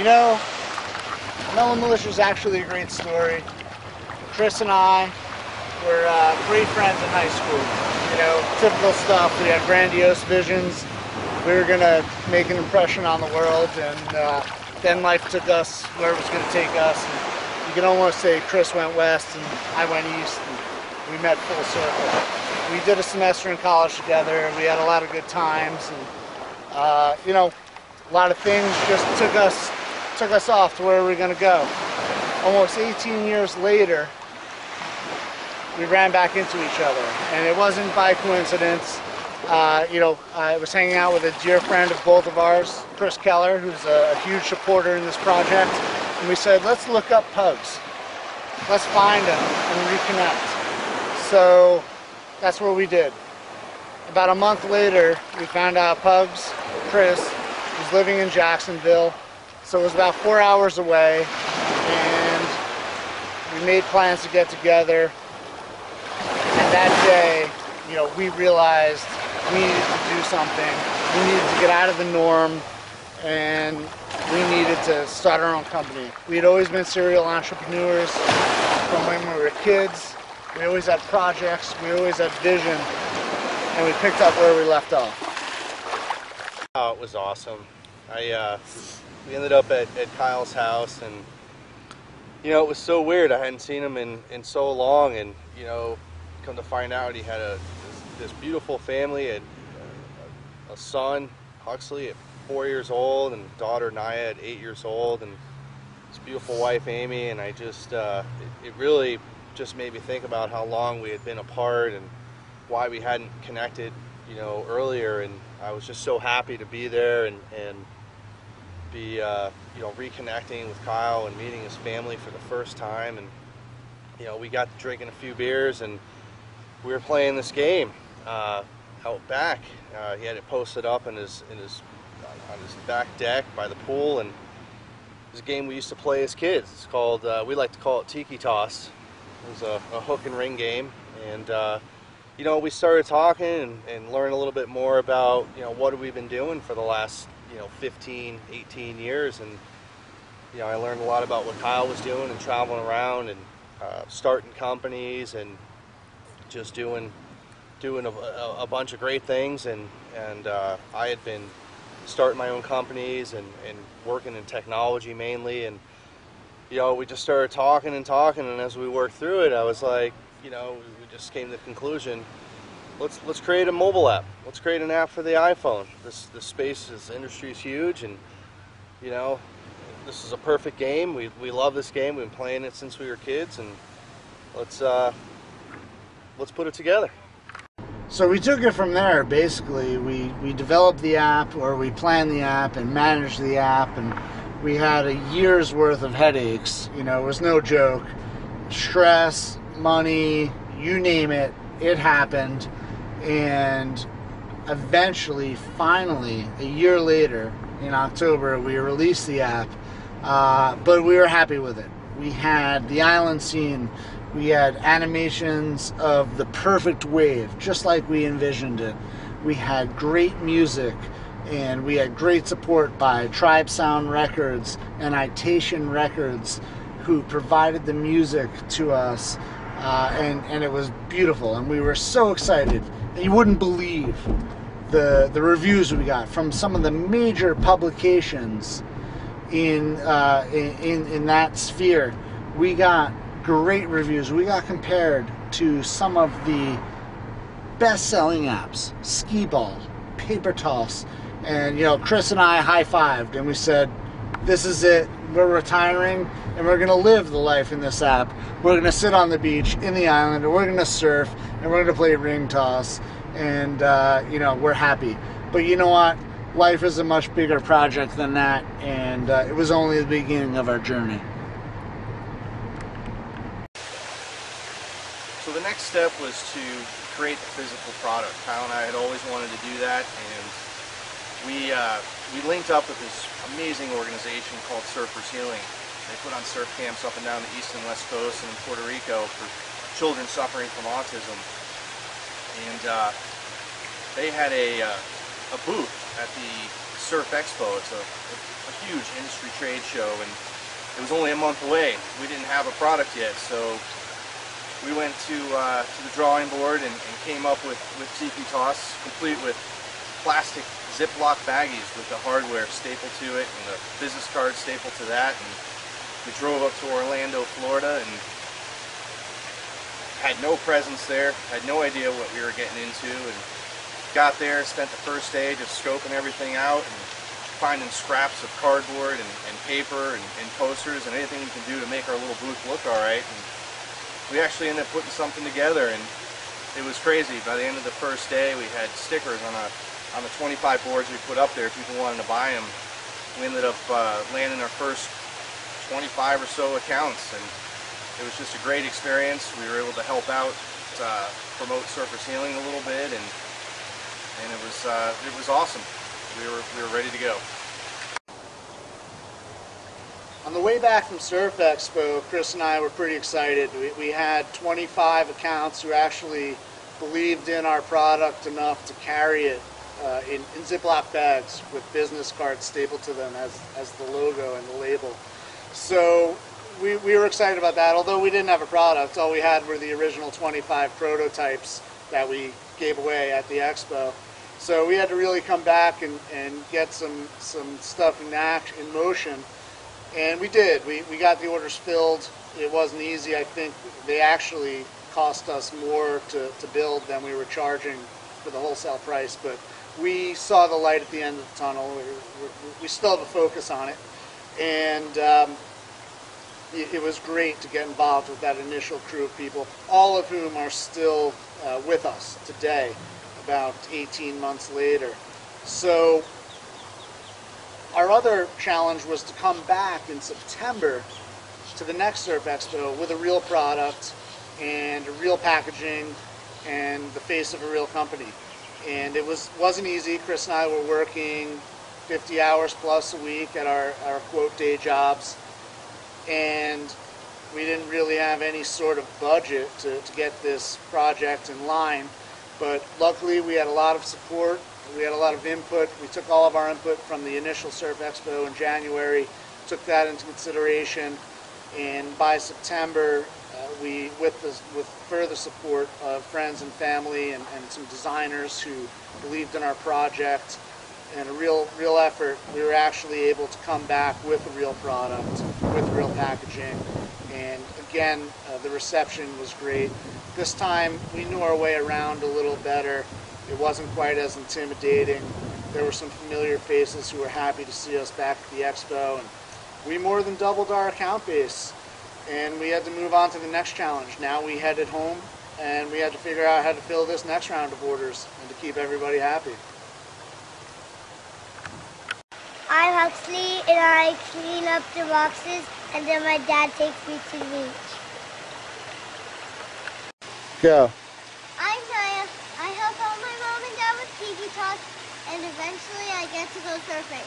You know, Mellow Militia is actually a great story. Chris and I were great friends in high school. You know, typical stuff. We had grandiose visions. We were going to make an impression on the world, and then life took us where it was going to take us. And you can almost say Chris went west and I went east, and we met full circle. We did a semester in college together. We had a lot of good times, and you know, a lot of things just took us off to where we were going to go. Almost 18 years later, we ran back into each other, and it wasn't by coincidence. You know, I was hanging out with a dear friend of both of ours, Chris Keller, who's a huge supporter in this project, and we said, let's look up pugs. Let's find them and reconnect. So that's what we did. About a month later, we found out Pugs, Chris, was living in Jacksonville, so it was about 4 hours away, and we made plans to get together. And that day, you know, we realized we needed to do something. We needed to get out of the norm, and we needed to start our own company. We had always been serial entrepreneurs from when we were kids. We always had projects, we always had vision, and we picked up where we left off. Oh, it was awesome. We ended up at Kyle's house, and you know, it was so weird. I hadn't seen him in so long, and you know, come to find out he had this beautiful family, a son, Huxley, at 4 years old, and daughter Naya at 8 years old, and his beautiful wife Amy. And I just it really just made me think about how long we had been apart and why we hadn't connected, you know, earlier. And I was just so happy to be there and be you know, reconnecting with Kyle and meeting his family for the first time. And you know, we got to drinking a few beers, and we were playing this game out back. He had it posted up on his back deck by the pool, and it was a game we used to play as kids. It's called, we like to call it Tiki toss. It was a hook and ring game, and you know, we started talking and learned a little bit more about, you know, what have we been doing for the last, you know, 15, 18 years. And you know, I learned a lot about what Kyle was doing and traveling around and starting companies and just doing a bunch of great things. And I had been starting my own companies and working in technology mainly. And you know, we just started talking, and as we worked through it, I was like, you know, we just came to the conclusion, let's create a mobile app. Let's create an app for the iPhone. This industry is huge, and you know, this is a perfect game. We love this game. We've been playing it since we were kids, and let's put it together. So we took it from there. Basically, we developed the app, or we planned the app and managed the app, and we had a year's worth of headaches. You know, it was no joke. Stress, money, you name it, it happened. And eventually, finally, a year later, in October, we released the app. But we were happy with it. We had the island scene. We had animations of the perfect wave, just like we envisioned it. We had great music, and we had great support by Tribe Sound Records and Itation Records, who provided the music to us, and it was beautiful, and we were so excited. And you wouldn't believe the reviews we got from some of the major publications in that sphere. We got great reviews. We got compared to some of the best-selling apps, Skee Ball, Paper Toss, and you know, Chris and I high-fived, and we said, this is it. We're retiring, and we're going to live the life in this app. We're going to sit on the beach in the island, and we're going to surf, and we're going to play ring toss, and you know, we're happy. But you know what? Life is a much bigger project than that, and it was only the beginning of our journey. So the next step was to create the physical product. Kyle and I had always wanted to do that, and we linked up with this amazing organization called Surfers Healing. They put on surf camps up and down the east and west coast and in Puerto Rico for children suffering from autism. And they had a booth at the Surf Expo. It's a huge industry trade show, and it was only a month away. We didn't have a product yet, so we went to the drawing board and came up with Tiki Toss, complete with plastic Ziploc baggies with the hardware stapled to it and the business card stapled to that. And we drove up to Orlando, Florida, and had no presence there, had no idea what we were getting into, and got there, spent the first day just scoping everything out and finding scraps of cardboard and paper and posters and anything we can do to make our little booth look alright. And we actually ended up putting something together, and it was crazy. By the end of the first day, we had stickers on the 25 boards we put up there. People wanted to buy them. We ended up landing our first 25 or so accounts, and it was just a great experience. We were able to help out, promote surface healing a little bit, and it was awesome. We were ready to go. On the way back from Surf Expo, Chris and I were pretty excited. We had 25 accounts who actually believed in our product enough to carry it in Ziploc bags with business cards stapled to them as the logo and the label. So we were excited about that. Although we didn't have a product, all we had were the original 25 prototypes that we gave away at the expo. So we had to really come back and get some stuff in motion. And we did. We got the orders filled. It wasn't easy. I think they actually cost us more to build than we were charging for the wholesale price. But we saw the light at the end of the tunnel. We still have a focus on it. And it was great to get involved with that initial crew of people, all of whom are still with us today, about 18 months later. So our other challenge was to come back in September to the next Surf Expo with a real product and a real packaging and the face of a real company. And it wasn't easy. Chris and I were working 50 hours plus a week at our quote day jobs, and we didn't really have any sort of budget to get this project in line. But luckily we had a lot of support. We had a lot of input. We took all of our input from the initial Surf Expo in January, took that into consideration, and by September, with further support of friends and family and some designers who believed in our project and a real effort, we were actually able to come back with a real product, with real packaging. And again, the reception was great. This time, we knew our way around a little better. It wasn't quite as intimidating. There were some familiar faces who were happy to see us back at the expo, and we more than doubled our account base. And we had to move on to the next challenge. Now we headed home, and we had to figure out how to fill this next round of orders and to keep everybody happy. I'm Huxley, and I clean up the boxes, and then my dad takes me to the beach. Go. I'm Naya. I help out my mom and dad with Tiki Toss, and eventually I get to go surfing.